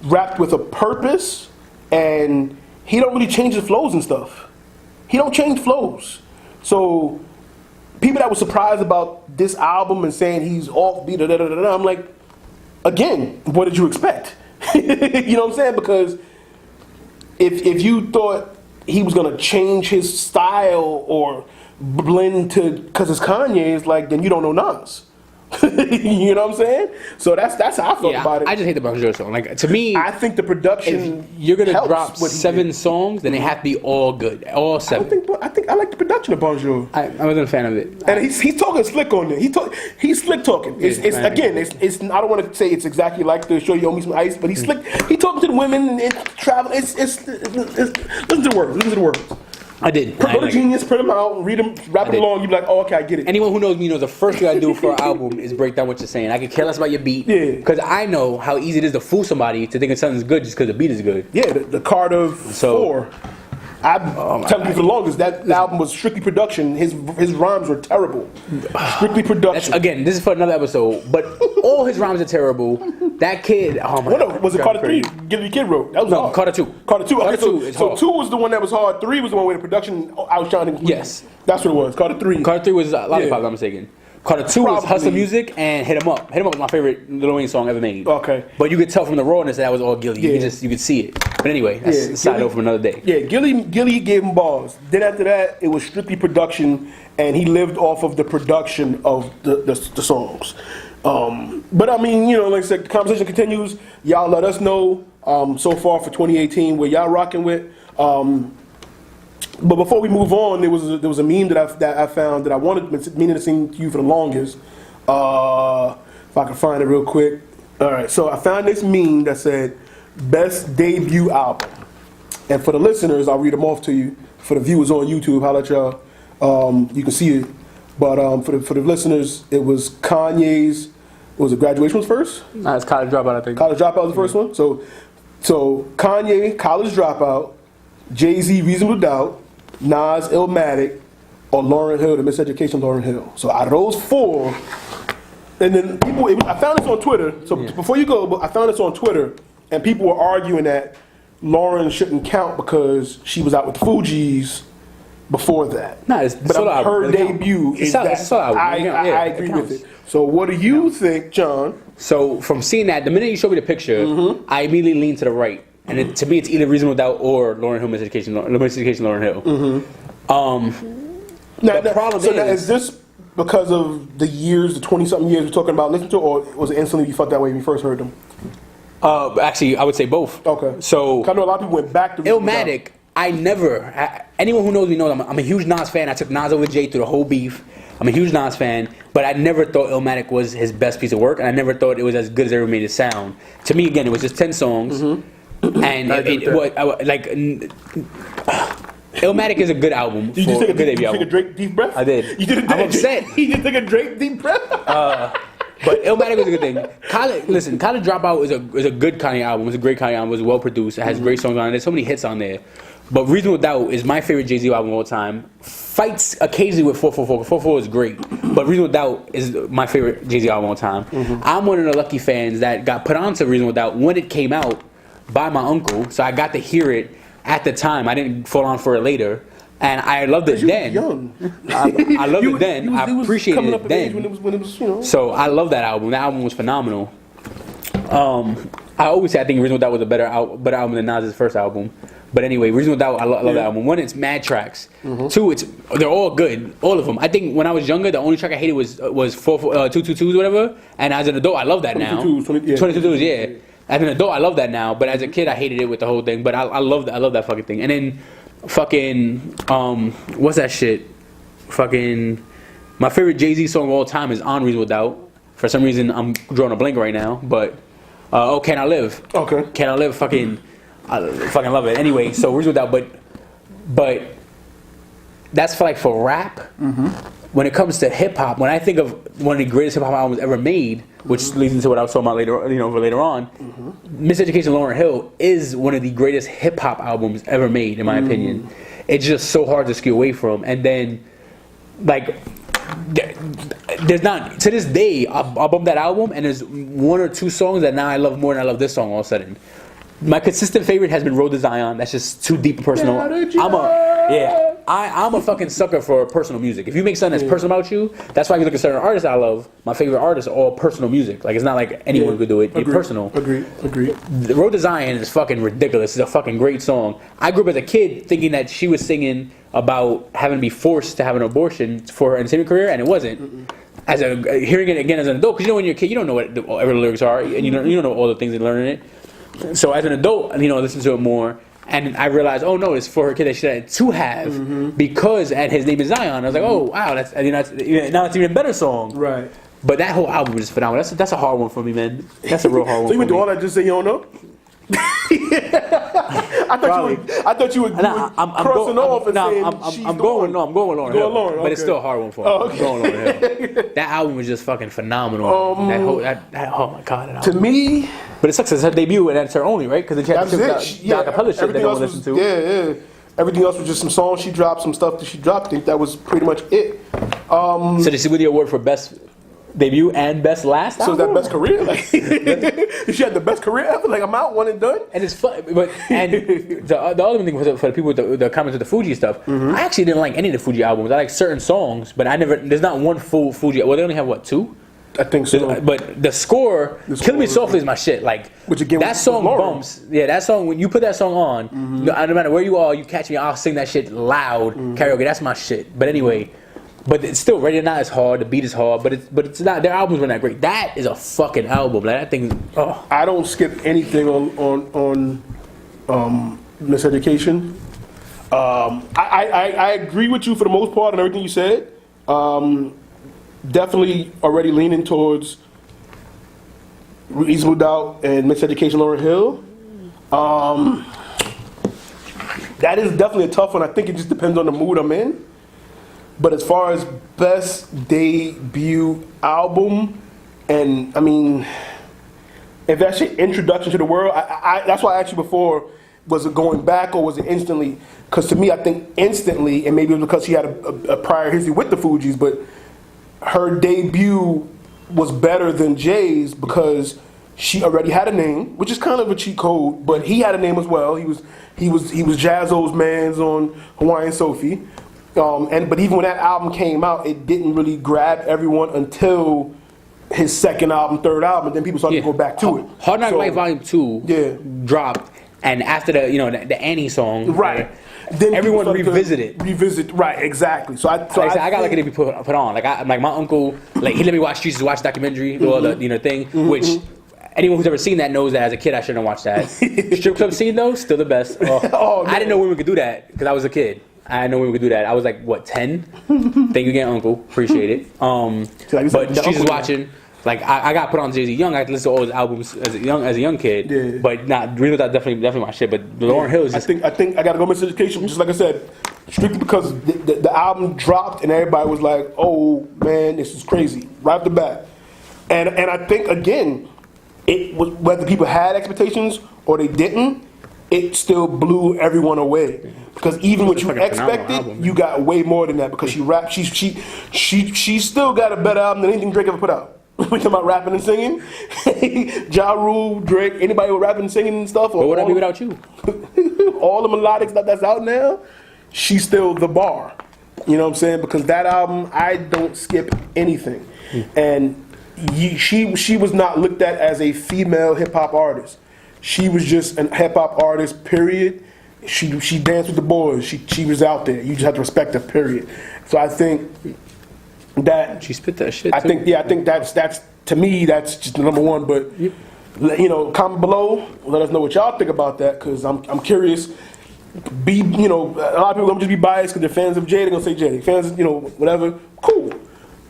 rapped with a purpose, and he don't really change his flows and stuff. He don't change flows. So people that were surprised about this album and saying he's offbeat, I'm like, again, what did you expect? You know what I'm saying? Because if you thought he was gonna change his style or blend to, because it's Kanye, it's like, then you don't know Nas. You know what I'm saying? So that's how I felt about it. I just hate the Bonjour song. Like, to me, I think the production. If you're gonna drop 7 songs, then they have to be all good, all 7. I think I like the production of Bonjour. I wasn't a fan of it. And he's talking slick on it. He's slick talking. It's I don't want to say it's exactly like the Show You Owe Me Some Ice, but he's slick. He talking to the women and travel. It's listen to the words. Listen to the words. I did. Go to Genius, print them out, read them, rap it along. You be like, oh, okay, I get it. Anyone who knows me knows the first thing I do for an album is break down what you're saying. I can care less about your beat. Yeah. Because I know how easy it is to fool somebody to think something's good just because the beat is good. Yeah, the Carter 4. I've telling you for the longest, that album was strictly production. His rhymes were terrible. Strictly production. Again, this is for another episode, but all his rhymes are terrible. That kid, oh my God. Was it Carter 3? Gilly Kid wrote. That was hard. Carter 2. Carter 2. Carter 2 is hard. 2 was the one that was hard. 3 was the one where the production outshined. Yes. That's what it was. Carter 3. Carter 3 was Lollipop, if I'm not mistaken. Carter 2 was Hustle Music and Hit 'Em Up. Hit 'Em Up was my favorite Lil Wayne song ever made. Okay. But you could tell from the rawness that was all Gilly. Yeah. You could see it. But anyway, that's a side note from another day. Yeah, Gilly gave him bars. Then after that, it was strictly production, and he lived off of the production of the songs. But I mean, like I said, the conversation continues. Y'all let us know so far for 2018 where y'all rocking with. But before we move on, there was a meme that I found that I meaning to sing to you for the longest. If I can find it real quick. All right, so I found this meme that said best debut album, and for the listeners, I'll read them off to you. For the viewers on YouTube, holla at y'all. You can see it. But for the listeners, it was Kanye's. Was it Graduation was first? Nah, it's College Dropout, I think. College Dropout was the first one. So Kanye, College Dropout, Jay-Z, Reasonable Doubt, Nas, Illmatic, or Lauryn Hill, The Miseducation of Lauryn Hill. So out of those 4, and then I found this on Twitter. So before you go, I found this on Twitter, and people were arguing that Lauren shouldn't count because she was out with the Fugees before that. Nah, it's but solo her album. debut is that. It's a solo album. I agree with it. So what do you think, John? So from seeing that, the minute you showed me the picture, I immediately leaned to the right, and to me, it's either Reasonable Doubt or Lauryn Hill, Miseducation, Lauryn Hill. The problem is this because of the years, the 20-something years we're talking about listening to, or was it instantly you felt that way when you first heard them? Actually, I would say both. Okay. So I know a lot of people went back to Illmatic. Anyone who knows me knows I'm a huge Nas fan. I took Nas over Jay through the whole beef. I'm a huge Nas fan, but I never thought Illmatic was his best piece of work, and I never thought it was as good as it ever made it sound. To me, again, it was just 10 songs, and Illmatic is a good album. Did you just take a Drake deep breath? I did. You did. I'm upset. You just took a Drake deep breath. But Illmatic was a good thing. College Dropout is a good Kanye album. It's a great Kanye album. It was well produced. It has great songs on it. There's so many hits on there. But Reasonable Doubt is my favorite Jay-Z album of all time. Fights occasionally with 444. 444 is great. But Reasonable Doubt is my favorite Jay-Z album of all time. I'm one of the lucky fans that got put onto Reasonable Doubt when it came out by my uncle. So I got to hear it at the time. I didn't fall on for it later. And I loved it then. Young. I loved it then. I appreciated it then. When it was, So I love that album. That album was phenomenal. I always say I think Reasonable Doubt was a better album than Nas' first album. But anyway, Reasonable Doubt, I love that album. One, it's mad tracks. Two, they're all good, all of them. I think when I was younger, the only track I hated was 222s or whatever. And as an adult, I love that now. 22s, yeah. As an adult, I love that now. But as a kid, I hated it with the whole thing. But I love that fucking thing. And then fucking what's that shit? Fucking my favorite Jay-Z song of all time is On Reasonable Doubt. For some reason, I'm drawing a blank right now. But Can I Live? Okay. Can I Live? I fucking love it. Anyway, so Reasonable Doubt, but that's for rap. When it comes to hip hop, when I think of one of the greatest hip hop albums ever made, which leads into what I was talking about later on, Miseducation of Lauryn Hill is one of the greatest hip hop albums ever made, in my opinion. It's just so hard to skew away from. And then, there's not, to this day, I'll bump that album, and there's one or two songs that now I love more than I love this song all of a sudden. My consistent favorite has been Road to Zion. That's just too deep and personal. I'm a fucking sucker for personal music. If you make something that's personal about you, that's why if you look at certain artists I love, my favorite artists are all personal music. Like, it's not like anyone could do it. It's personal. Agreed. The Road to Zion is fucking ridiculous. It's a fucking great song. I grew up as a kid thinking that she was singing about having to be forced to have an abortion for her entertainment career, and it wasn't. Hearing it again as an adult, because when you're a kid, you don't know what every lyrics are, and you don't know all the things they learn in it. So as an adult, listen to it more, and I realized, oh no, it's for her kid that she had to have, because his name is Zion. I was like, oh wow, now it's even a better song. Right. But that whole album is phenomenal. That's a hard one for me, man. That's a real hard one. So you would do all that just say you don't know? I thought you were crossing off and saying I'm going Lauryn Hill. But it's still a hard one for me. I'm going Lauryn Hill. That album was just fucking phenomenal. Oh my god. To me, but it sucks. It's her debut and that's her only, right? Because the acapella shit they don't listen to. Yeah. Everything else was just some songs she dropped, some stuff that she dropped. I think that was pretty much it. So did she win the award for best debut and best last album? So is that best career? She had the best career ever? I'm out, one and done? And it's fun. The other thing for the people with the comments with the Fuji stuff, I actually didn't like any of the Fuji albums. I like certain songs, but there's not one full Fuji. Well, they only have, two? I think so. But the score, Kill Me Softly is my shit. Which again, that song bumps. Yeah, that song, when you put that song on, no matter where you are, you catch me, I'll sing that shit loud, karaoke. That's my shit. But anyway, but it's still rated not as hard. The beat is hard, but it's not. Their albums were not great. That is a fucking album. That thing. Oh. I don't skip anything on Miseducation. I agree with you for the most part on everything you said. Definitely already leaning towards Reasonable Doubt and Miseducation Lauryn Hill. That is definitely a tough one. I think it just depends on the mood I'm in. But as far as best debut album, and if that's your introduction to the world, that's why I asked you before, was it going back or was it instantly? Because to me, I think instantly, and maybe it was because she had a prior history with the Fugees, but her debut was better than Jay's because she already had a name, which is kind of a cheat code, but he had a name as well. He was Jazzo's man's on Hawaiian Sophie. But even when that album came out, it didn't really grab everyone until his second album, third album, and then people started to go back to it. Hard Knock Life Volume 2 dropped, and after the Annie song, right. Then everyone revisited. Right, exactly. So I got like it to be put on. Like my uncle, like he let me watch Streets to watch the documentary, or the thing, which anyone who's ever seen that knows that as a kid I shouldn't have watched that. Strip club scene though, still the best. I didn't know women could do that because I was a kid. I didn't know women could do that. I was like, what, 10? Thank you again, uncle. Appreciate it. But Streets is watching. Like I got put on Jay-Z Young. I had to listen to all his albums as a young kid. Yeah. But not really. That definitely my shit. But Lauryn Hill is just. I think I gotta go Miseducation. Just like I said, strictly because the album dropped and everybody was like, "Oh man, this is crazy!" Right off the bat. And I think again, it was whether people had expectations or they didn't, it still blew everyone away. Because even what you expected, you got way more than that. Because she rapped, she still got a better album than anything Drake ever put out. We talking about rapping and singing. Ja Rule, Drake, anybody who rapping and singing and stuff. But would I be without you? All the melodic stuff that's out now, she's still the bar. You know what I'm saying? Because that album, I don't skip anything. And she was not looked at as a female hip hop artist. She was just a hip hop artist, period. She danced with the boys. She was out there. You just have to respect her, period. So I think that she spit that shit. I think that's to me that's just the number one. But comment below. Let us know what y'all think about that because I'm curious. A lot of people gonna just be biased because they're fans of Jay. They're gonna say Jay. Fans, whatever. Cool.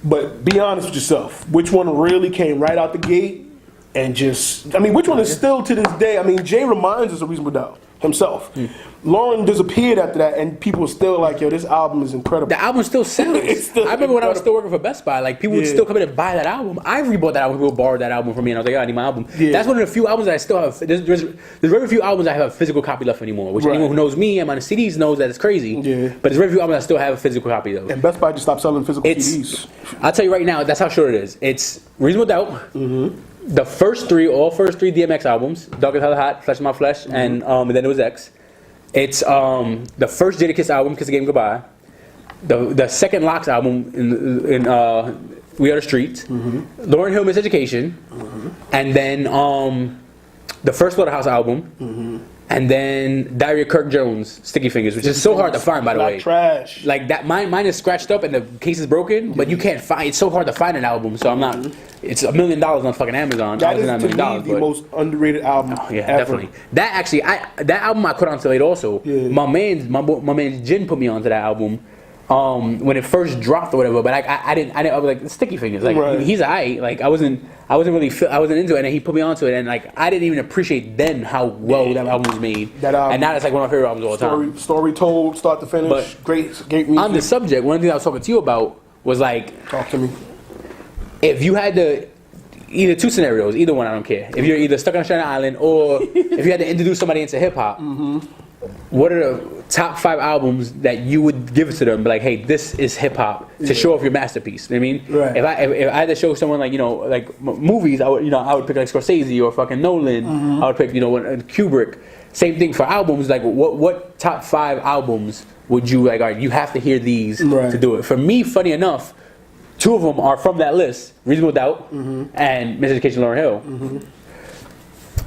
But be honest with yourself. Which one really came right out the gate and which one is still to this day? I mean, Jay reminds us of Reasonable Doubt himself. Lauryn disappeared after that, and people were still like, "Yo, this album is incredible." The album still sells. I remember when I was still working for Best Buy, like people would still come in and buy that album. I rebought that album. People borrowed that album from me, and I was like, "I need my album." Yeah. That's one of the few albums that I still have. There's very few albums I have a physical copy left anymore. Which anyone who knows me and my CDs knows that it's crazy. Yeah. But there's very few albums I still have a physical copy though. And Best Buy just stopped selling physical CDs. I'll tell you right now, that's how short it is. It's Reasonable Doubt. The first three DMX albums: Dog Is Hella Hot, Flesh of My Flesh, and then it was X. It's the first Jadakiss album, Kiss the Game Goodbye. The second Lox album in We Are the Streets. Lauryn Hill, Miseducation. And then the first Slaughterhouse album. And then Diary of Kirk Jones, Sticky Fingers, which is so hard to find, by the way. Trash. Like that, mine is scratched up and the case is broken, but you can't find. It's so hard to find an album, so I'm not. It's $1 million on fucking Amazon. That is to me the most underrated album. Oh, yeah, ever. Definitely. That actually, that album I put on to late also. Yeah. My man Jin put me onto that album. When it first dropped or whatever, but I didn't. I was like Sticky Fingers. Like he's alright. Like I wasn't into it, and he put me onto it, and like I didn't even appreciate then how well that album was made. And now it's like one of my favorite albums of all time. Story told, start to finish. But great music. On the subject, one of the things I was talking to you about was like, talk to me. If you had to. Either two scenarios, either one, I don't care. If you're either stuck on a stranded island or if you had to introduce somebody into hip hop, what are the top 5 albums that you would give to them? Like, hey, this is hip hop to show off your masterpiece. You know what I mean? Right. If I had to show someone like movies, I would pick like Scorsese or fucking Nolan. I would pick Kubrick. Same thing for albums. Like, what top 5 albums would you like? All right, you have to hear these to do it. For me, funny enough. 2 of them are from that list, Reasonable Doubt and Miseducation, Lauryn Hill.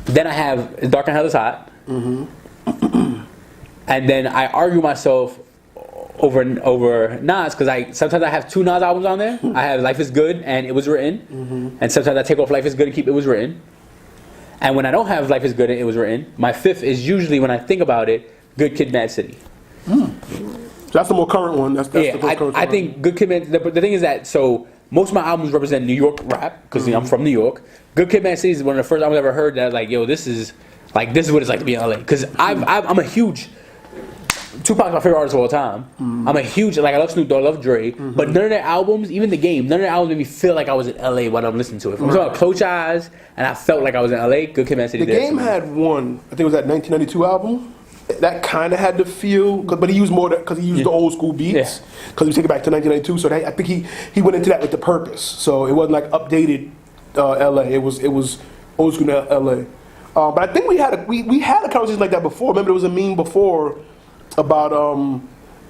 Then I have Dark and Hell is Hot. And then I argue myself over Nas because sometimes I have 2 Nas albums on there. I have Life is Good and It Was Written. And sometimes I take off Life is Good and keep It Was Written. And when I don't have Life is Good and It Was Written, my 5th is usually, when I think about it, Good Kid, Mad City. That's the more current one. That's the most current I think Good Kid, Man. The thing is that most of my albums represent New York rap because I'm from New York. Good Kid, Mad City is one of the first albums I ever heard that like, yo, this is what it's like to be in LA. Because I'm a huge Tupac's my favorite artist of all time. I'm a huge I love Snoop Dogg, I love Dre, but none of their albums, even The Game, none of their albums made me feel like I was in LA while I'm listening to it. I'm talking about Close Your Eyes, and I felt like I was in LA. Good Kid, Mad City. The Game had one. I think it was that 1992 album. That kind of had the feel, but he used more because he used the old school beats. Because we take it back to 1992, so I think he went into that with the purpose. So it wasn't like updated LA. It was old school LA. But I think we had a conversation like that before. Remember, there was a meme before about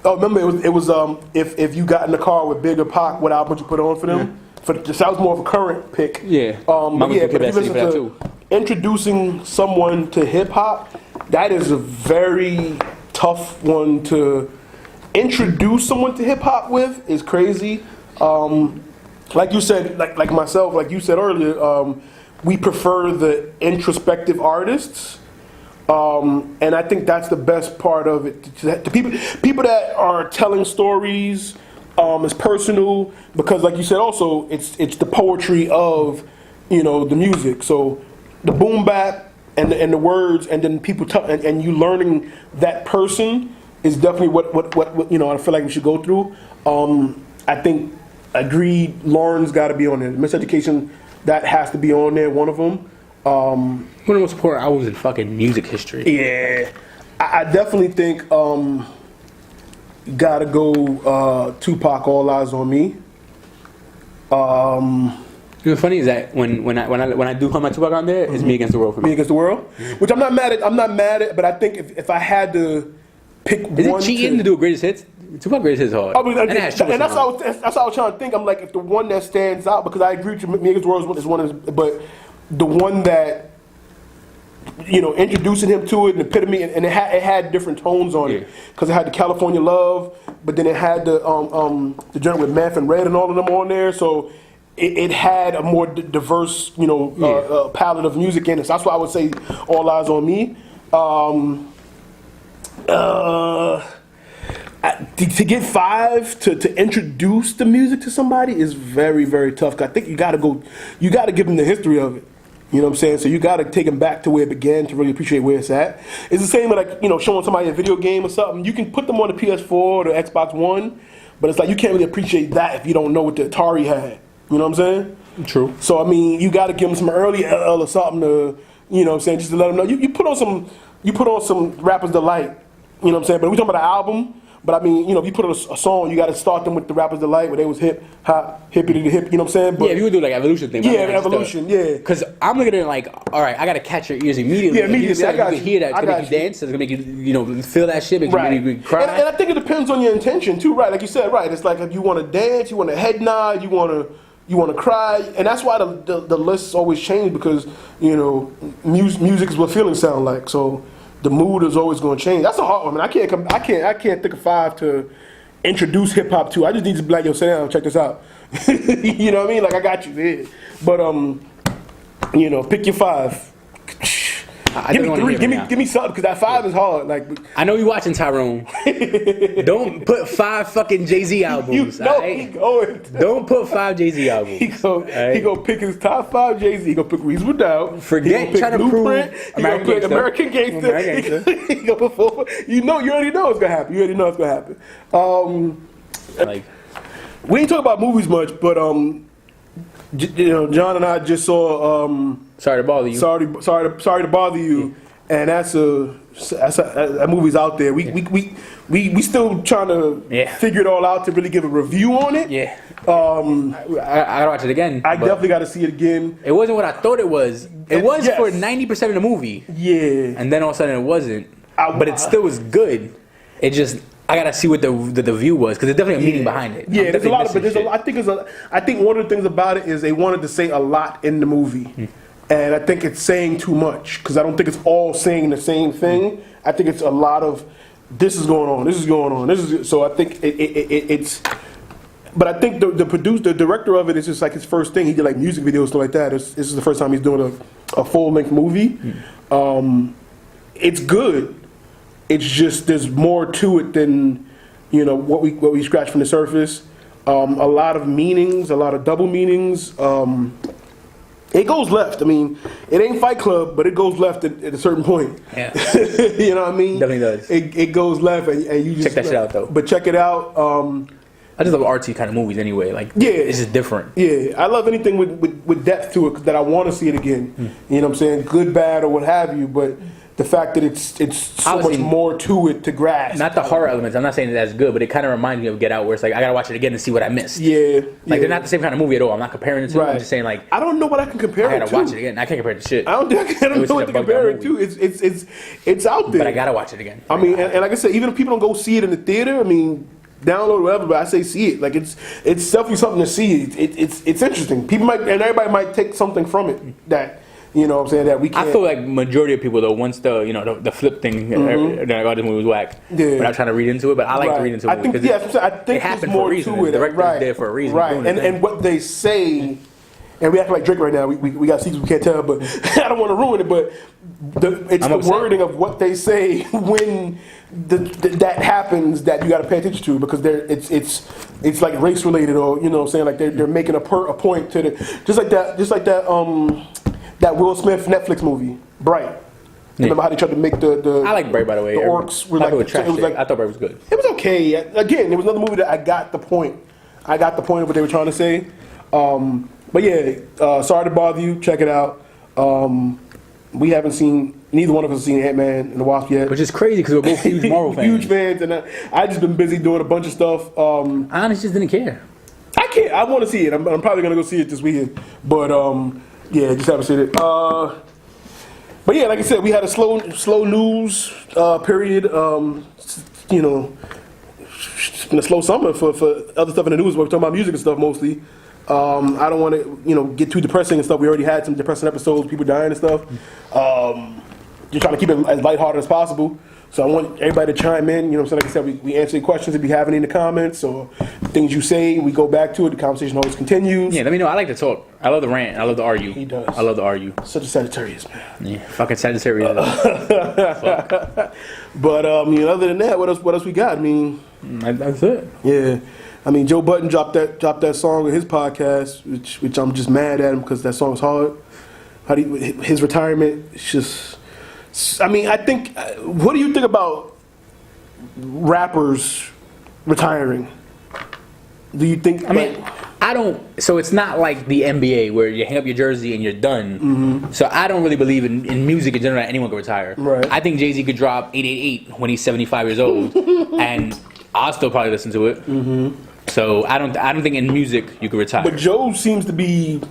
remember it was if you got in the car with Big or Pac, what album would you put on for them? That was more of a current pick. Yeah. But if you listen to introducing someone to hip hop, that is a very tough one to introduce someone to hip hop with. Is crazy. Like you said, like myself, like you said earlier, we prefer the introspective artists. And I think that's the best part of it. To people that are telling stories, is personal, because like you said also, it's the poetry of, the music. So the boom bap and the words, and then people and you learning that person is definitely what I feel like we should go through. I think agreed. Lauren's got to be on there. Miseducation, that has to be on there. One of them. One of the most important albums in fucking music history. Yeah, I definitely think gotta go Tupac, All Eyes on Me. What's funny is that when I do put my Tupac on there, it's Me Against the World for me. Me Against the World, which I'm not mad at, but I think if I had to pick is one, it cheating to do a greatest hits? Tupac greatest hits hard. And that's what I was trying to think. I'm like, if the one that stands out, because I agree with you, Me Against the World is one but the one that introducing him to it, and epitome, and it had different tones on it, because it had the California Love, but then it had the joint with Math and Red and all of them on there, so it had a more diverse palette of music in it. So that's why I would say All Eyes on Me. To get 5 to introduce the music to somebody is very, very tough. 'Cause I think you got to give them the history of it. You know what I'm saying? So you got to take them back to where it began to really appreciate where it's at. It's the same with showing somebody a video game or something. You can put them on the PS4 or the Xbox One, but it's like you can't really appreciate that if you don't know what the Atari had. You know what I'm saying? True. So I mean, you got to give them some early LL or something to, just to let them know. You put on some Rapper's Delight. You know what I'm saying? But we talking about an album. But I mean, if you put on a song, you got to start them with the Rapper's Delight, where they was hip, hop, hippity to hip. You know what I'm saying? But yeah, if you would do like evolution thing. Yeah, evolution. Yeah. Because I'm looking at it like, all right, I got to catch your ears immediately. Yeah, immediately. You can hear that. It's gonna make you dance. It's gonna make you, feel that shit. Make you cry. And I think it depends on your intention too, right? Like you said, right? It's like if you want to dance, you want to head nod, you want to cry, and that's why the lists always change, because music is what feelings sound like. So the mood is always going to change. That's a hard one. I mean, I can't think of 5 to introduce hip hop to. I just need to be like, yo, sit down, check this out. You know what I mean? Like, I got you there. But pick your 5. Give me 3. Give me something, because that 5 is hard. Like, I know you watching, Tyrone. Don't put 5 fucking Jay-Z albums. He going. Don't put 5 Jay-Z albums. He gonna pick his top 5 Jay-Z. He gonna pick Reasonable Doubt. Forget trying to prove He gonna pick American Gangster. He gonna put 4. You already know it's gonna happen. We ain't talk about movies much, but John and I just saw. Sorry to bother you. Sorry to bother you. Yeah. And that movie's out there. We still trying to figure it all out to really give a review on it. Yeah. I gotta watch it again. I definitely got to see it again. It wasn't what I thought it was. It was for 90% of the movie. Yeah. And then all of a sudden it wasn't. But it still was good. It just, I gotta see what the view was, because there's definitely a meaning behind it. Yeah, there's a lot of, but I think one of the things about it is they wanted to say a lot in the movie. And I think it's saying too much, because I don't think it's all saying the same thing. I think it's a lot of, this is going on, so I think it's, but I think the director of it is just like his first thing. He did like music videos, stuff like that. This is the first time he's doing a full-length movie. It's good. It's just, there's more to it than, what we scratch from the surface. A lot of meanings, a lot of double meanings. It goes left. I mean, it ain't Fight Club, but it goes left at a certain point. Yeah. You know what I mean? Definitely does. It goes left, and you just check that shit out though. But check it out. I just love artsy kind of movies anyway. Like, it's just different. Yeah, I love anything with depth to it, that I want to see it again. You know what I'm saying? Good, bad, or what have you. But the fact that it's so Obviously, much more to it to grasp. Not the horror elements. I'm not saying that's good, but it kind of reminds me of Get Out, where it's like I gotta watch it again to see what I missed. Yeah, like they're not the same kind of movie at all. I'm not comparing it to. Right. I'm just saying like I don't know what I can compare I it gotta to. watch it again. I can't compare it to shit. I don't know what to compare it to. It's out there. But I gotta watch it again. I mean, and like I said, even if people don't go see it in the theater, I mean, download whatever. But I say see it. Like it's definitely something to see. It's interesting. People might and everybody might take something from it that. You know what I'm saying? That we can't. I feel like majority of people though, once the flip thing, they're like, oh, this movie was whack. Yeah. Without trying to read into it, but I like to read into it. I think I think it happened there's more for a reason. to it. The director's Right. there for a reason. Right. And what they say, and we act like Drake right now. We got secrets we can't tell, but I don't want to ruin it. But it's the wording of what they say when that happens that you got to pay attention to because it's like race related or you know what I'm saying like they're making a point to the just like that Will Smith Netflix movie, Bright. Remember how they tried to make the I like Bright, by the way. The orcs were like, it was like I thought Bright was good. It was okay. Again, it was another movie that I got the point. I got the point of what they were trying to say. But yeah, sorry to bother you. Check it out. We haven't seen, neither one of us have seen Ant-Man and the Wasp yet. Which is crazy because we're both huge Marvel fans. Huge fans, and I just been busy doing a bunch of stuff. I honestly just didn't care. I can't. I want to see it. I'm probably gonna go see it this weekend. But yeah, just haven't seen it. But yeah, like I said, we had a slow news period. You know, it's been a slow summer for other stuff in the news. We're talking about music and stuff mostly. I don't want to get too depressing and stuff. We already had some depressing episodes, people dying and stuff. Just trying to keep it as lighthearted as possible. So I want everybody to chime in. You know what I'm saying? Like I said, we answer your questions if you have any in the comments or things you say. We go back to it. The conversation always continues. Yeah, let me know. I like to talk. I love the rant. I love the argue. He does. I love the argue. Such a Sagittarius, man. Yeah, fucking Sagittarius. Fuck. But other than that, what else we got? I mean, that's it. Yeah. I mean, Joe Budden dropped that song on his podcast, which I'm just mad at him because that song's hard. His retirement, it's just. I mean, I think. What do you think about rappers retiring? Do you think? I mean, I don't. So it's not like the NBA where you hang up your jersey and you're done. Mm-hmm. So I don't really believe in music in general that anyone can retire. Right. I think Jay-Z could drop 888 when he's 75 years old, and I'll still probably listen to it. Mm-hmm. So I don't think in music you could retire. But Joe seems to be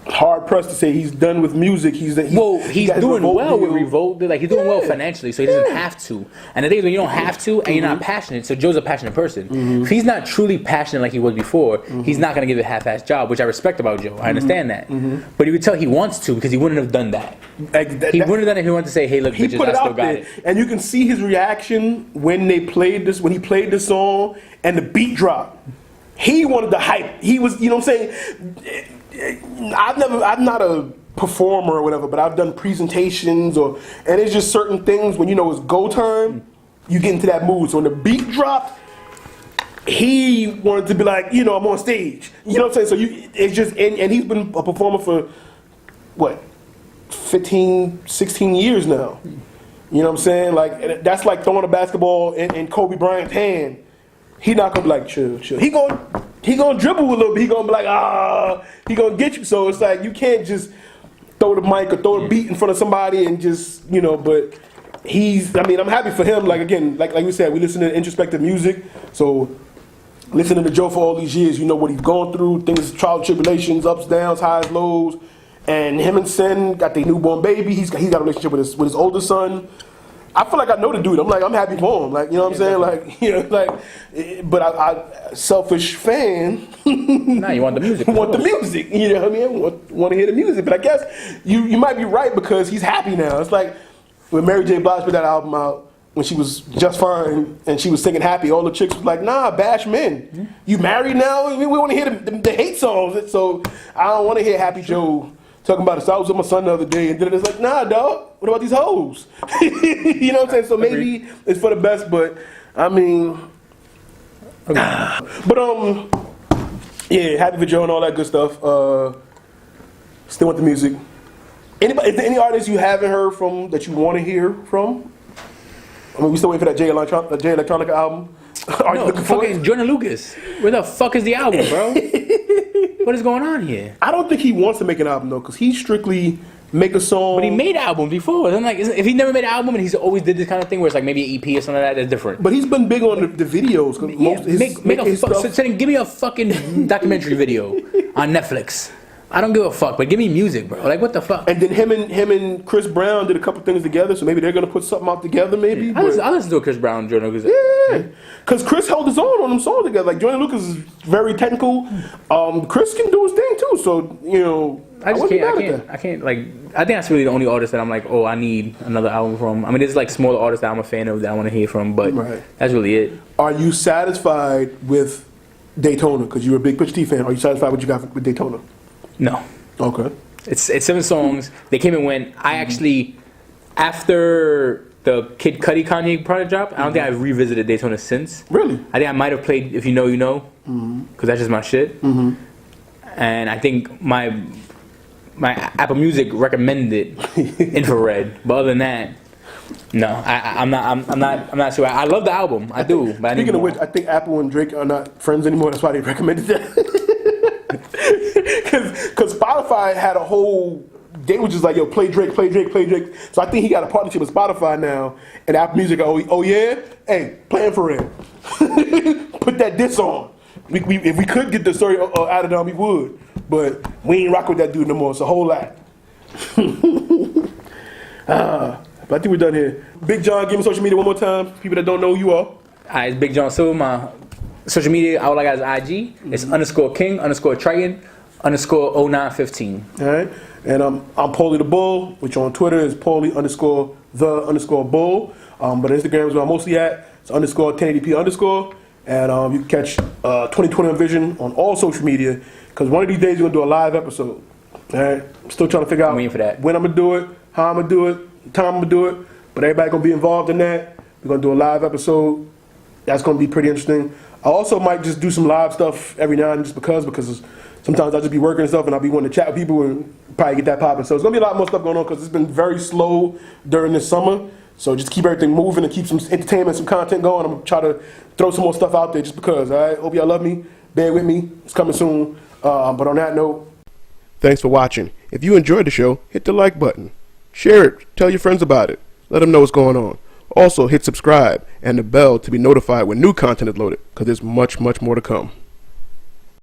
hard pressed to say he's done with music. He's doing well with Revolt. Like he's doing well financially, so he doesn't have to. And the thing is, when you don't have to and you're not passionate, so Joe's a passionate person. If he's not truly passionate like he was before, he's not going to give a half-assed job, which I respect about Joe. I understand that, but you could tell he wants to because he wouldn't have done that. He wouldn't have done it if he wanted to say, "Hey, look, bitches, I still got it." And you can see his reaction when he played this song and the beat dropped. He wanted the hype. He was, you know what I'm saying? I'm not a performer or whatever, but I've done presentations and it's just certain things when it's go time, you get into that mood. So when the beat dropped, he wanted to be like, I'm on stage. You know what I'm saying? So it's just, and he's been a performer for, what, 15, 16 years now. You know what I'm saying? Like, that's like throwing a basketball in Kobe Bryant's hand. He not gonna be like chill. He gonna dribble a little bit. He gonna be like he gonna get you. So it's like you can't just throw the mic or throw the beat in front of somebody and just But I'm happy for him. Like again, like we said, we listen to introspective music. So listening to Joe for all these years, you know what he's gone through, things, trials, tribulations, ups, downs, highs, lows. And him and Sen got their newborn baby. He's got a relationship with his older son. I feel like I know the dude. I'm happy for him. Like, you know what I'm saying? But I selfish fan. Nah, you want the music. Want the music. You know what I mean? Want to hear the music. But I guess you might be right because he's happy now. It's like when Mary J. Blige put that album out when she was just fine and she was singing Happy. All the chicks was like, nah, bash men. Mm-hmm. You married now? We want to hear the hate songs. So I don't want to hear Happy Joe talking about it. So I was with my son the other day, and then it's like, nah, dog. What about these hoes? You know what I'm saying? So maybe it's for the best, but I mean, yeah, happy for Joe and all that good stuff. Still want the music. Anybody? Is there any artists you haven't heard from that you want to hear from? I mean, we still waiting for that Jay Electronica album. Are you looking for it? Jordan Lucas. Where the fuck is the album, bro? What is going on here? I don't think he wants to make an album though, because he's strictly make a song. But he made albums before. I'm like, if he never made an album and he's always did this kind of thing where it's like maybe an EP or something like that, that's different. But he's been big on the videos. Give me a fucking documentary video on Netflix. I don't give a fuck, but give me music, bro. Like, what the fuck? And then him and Chris Brown did a couple things together, so maybe they're gonna put something out together. Maybe I listen to a Chris Brown journal because Chris held his own on them songs together. Like Joyner Lucas is very technical. Chris can do his thing too. So I can't. Like, I think that's really the only artist that I'm like, oh, I need another album from. I mean, there's like smaller artists that I'm a fan of that I want to hear from, but that's really it. Are you satisfied with Daytona? Because you're a big Pusha T fan. Are you satisfied with what you got with Daytona? No. Okay. It's 7 songs. They came and went. I actually, after the Kid Cudi Kanye project drop, I don't think I've revisited Daytona since. Really? I think I might have played If You Know, You Know, because that's just my shit. And I think my Apple Music recommended Infrared, but other than that, no, I'm not sure. I love the album, I do. But Speaking of which, I think Apple and Drake are not friends anymore. That's why they recommended that. Because Spotify had a whole, they were just like, yo, play Drake. So I think he got a partnership with Spotify now, and Apple Music, oh yeah? Hey, play Infrared. Put that diss on. If we could get the story added on, we would. But we ain't rock with that dude no more. It's a whole lot. But I think we're done here. Big John, give me social media one more time. People that don't know who you are. Alright, it's Big John Silver. My social media, all I got is IG. It's _King_Triton_0915. Alright. And I'm Paulie the Bull, which on Twitter is Paulie_the_bull. But Instagram is where I'm mostly at. It's _1080p_. And you can catch 2020 Vision on all social media. Because one of these days we're going to do a live episode. Alright? I'm still trying to figure out waiting for that. When I'm going to do it, how I'm going to do it, time I'm going to do it. But everybody going to be involved in that. We're going to do a live episode. That's going to be pretty interesting. I also might just do some live stuff every now and then just because sometimes I'll just be working and stuff and I'll be wanting to chat with people and probably get that popping. So it's going to be a lot more stuff going on because it's been very slow during this summer. So just keep everything moving and keep some entertainment, some content going. I'm going to try to throw some more stuff out there just because. All right? Hope y'all love me. Bear with me. It's coming soon. But on that note, thanks for watching. If you enjoyed the show, hit the like button. Share it. Tell your friends about it. Let them know what's going on. Also, hit subscribe and the bell to be notified when new content is loaded because there's much, much more to come.